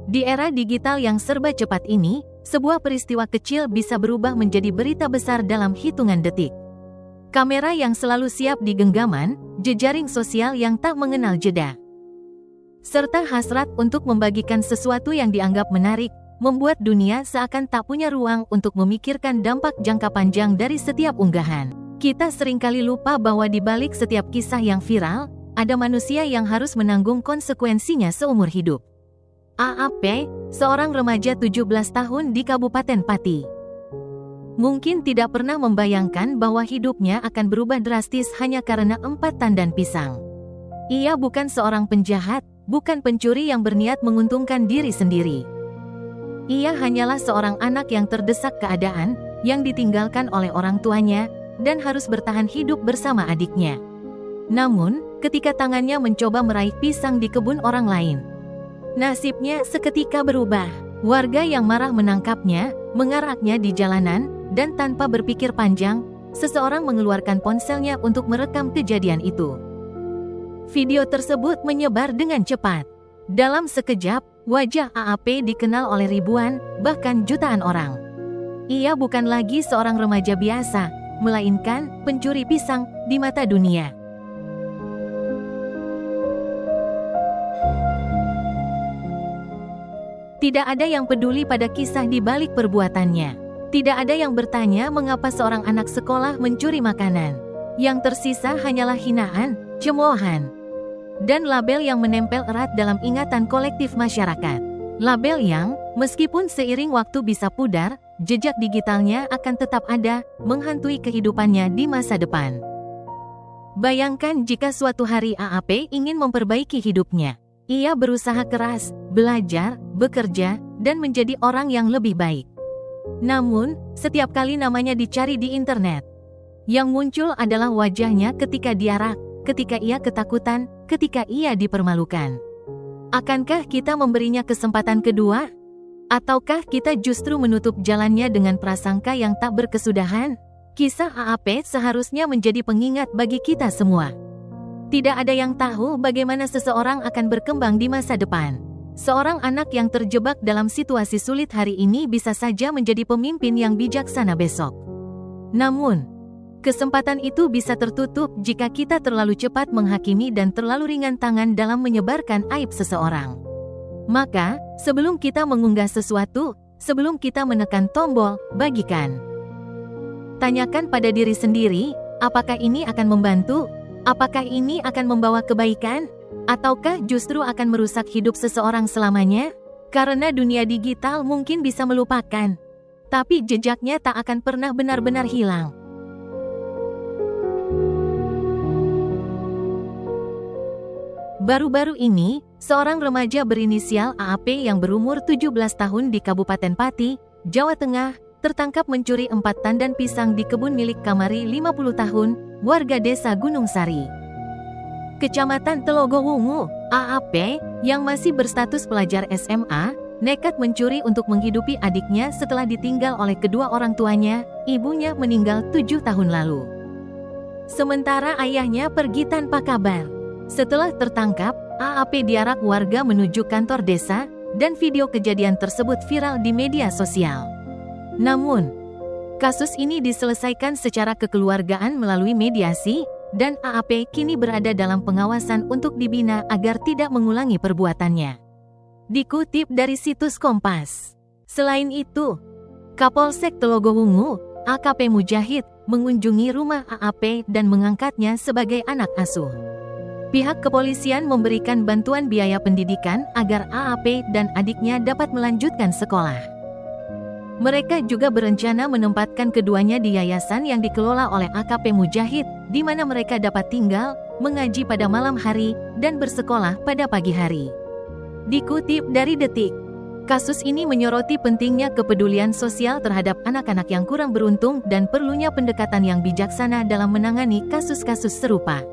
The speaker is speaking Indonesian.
Di era digital yang serba cepat ini, sebuah peristiwa kecil bisa berubah menjadi berita besar dalam hitungan detik. Kamera yang selalu siap di genggaman, jejaring sosial yang tak mengenal jeda, serta hasrat untuk membagikan sesuatu yang dianggap menarik, membuat dunia seakan tak punya ruang untuk memikirkan dampak jangka panjang dari setiap unggahan. Kita seringkali lupa bahwa di balik setiap kisah yang viral, ada manusia yang harus menanggung konsekuensinya seumur hidup. AAP, seorang remaja 17 tahun di Kabupaten Pati, mungkin tidak pernah membayangkan bahwa hidupnya akan berubah drastis hanya karena 4 tandan pisang. Ia bukan seorang penjahat, bukan pencuri yang berniat menguntungkan diri sendiri. Ia hanyalah seorang anak yang terdesak keadaan, yang ditinggalkan oleh orang tuanya, dan harus bertahan hidup bersama adiknya. Namun, ketika tangannya mencoba meraih pisang di kebun orang lain, nasibnya seketika berubah. Warga yang marah menangkapnya, mengaraknya di jalanan, dan tanpa berpikir panjang, seseorang mengeluarkan ponselnya untuk merekam kejadian itu. Video tersebut menyebar dengan cepat. Dalam sekejap, wajah AAP dikenal oleh ribuan, bahkan jutaan orang. Ia bukan lagi seorang remaja biasa, melainkan pencuri pisang di mata dunia. Tidak ada yang peduli pada kisah di balik perbuatannya. Tidak ada yang bertanya mengapa seorang anak sekolah mencuri makanan. Yang tersisa hanyalah hinaan, cemoohan, dan label yang menempel erat dalam ingatan kolektif masyarakat. Label yang, meskipun seiring waktu bisa pudar, jejak digitalnya akan tetap ada, menghantui kehidupannya di masa depan. Bayangkan jika suatu hari AAP ingin memperbaiki hidupnya. Ia berusaha keras, belajar, bekerja, dan menjadi orang yang lebih baik. Namun, setiap kali namanya dicari di internet, yang muncul adalah wajahnya ketika diarak, ketika ia ketakutan, ketika ia dipermalukan. Akankah kita memberinya kesempatan kedua? Ataukah kita justru menutup jalannya dengan prasangka yang tak berkesudahan? Kisah AAP seharusnya menjadi pengingat bagi kita semua. Tidak ada yang tahu bagaimana seseorang akan berkembang di masa depan. Seorang anak yang terjebak dalam situasi sulit hari ini bisa saja menjadi pemimpin yang bijaksana besok. Namun, kesempatan itu bisa tertutup jika kita terlalu cepat menghakimi dan terlalu ringan tangan dalam menyebarkan aib seseorang. Maka, sebelum kita mengunggah sesuatu, sebelum kita menekan tombol bagikan, tanyakan pada diri sendiri, apakah ini akan membantu? Apakah ini akan membawa kebaikan? Ataukah justru akan merusak hidup seseorang selamanya? Karena dunia digital mungkin bisa melupakan, tapi jejaknya tak akan pernah benar-benar hilang. Baru-baru ini, seorang remaja berinisial AAP yang berumur 17 tahun di Kabupaten Pati, Jawa Tengah, tertangkap mencuri 4 tandan pisang di kebun milik Kamari 50 tahun, warga desa Gunung Sari, Kecamatan Telogowungu. AAP, yang masih berstatus pelajar SMA, nekat mencuri untuk menghidupi adiknya setelah ditinggal oleh kedua orang tuanya, ibunya meninggal 7 tahun lalu. Sementara ayahnya pergi tanpa kabar. Setelah tertangkap, AAP diarak warga menuju kantor desa, dan video kejadian tersebut viral di media sosial. Namun, kasus ini diselesaikan secara kekeluargaan melalui mediasi, dan AAP kini berada dalam pengawasan untuk dibina agar tidak mengulangi perbuatannya. Dikutip dari situs Kompas. Selain itu, Kapolsek Telogowungu, AKP Mujahid, mengunjungi rumah AAP dan mengangkatnya sebagai anak asuh. Pihak kepolisian memberikan bantuan biaya pendidikan agar AAP dan adiknya dapat melanjutkan sekolah. Mereka juga berencana menempatkan keduanya di yayasan yang dikelola oleh AKP Mujahid, di mana mereka dapat tinggal, mengaji pada malam hari, dan bersekolah pada pagi hari. Dikutip dari Detik, kasus ini menyoroti pentingnya kepedulian sosial terhadap anak-anak yang kurang beruntung dan perlunya pendekatan yang bijaksana dalam menangani kasus-kasus serupa.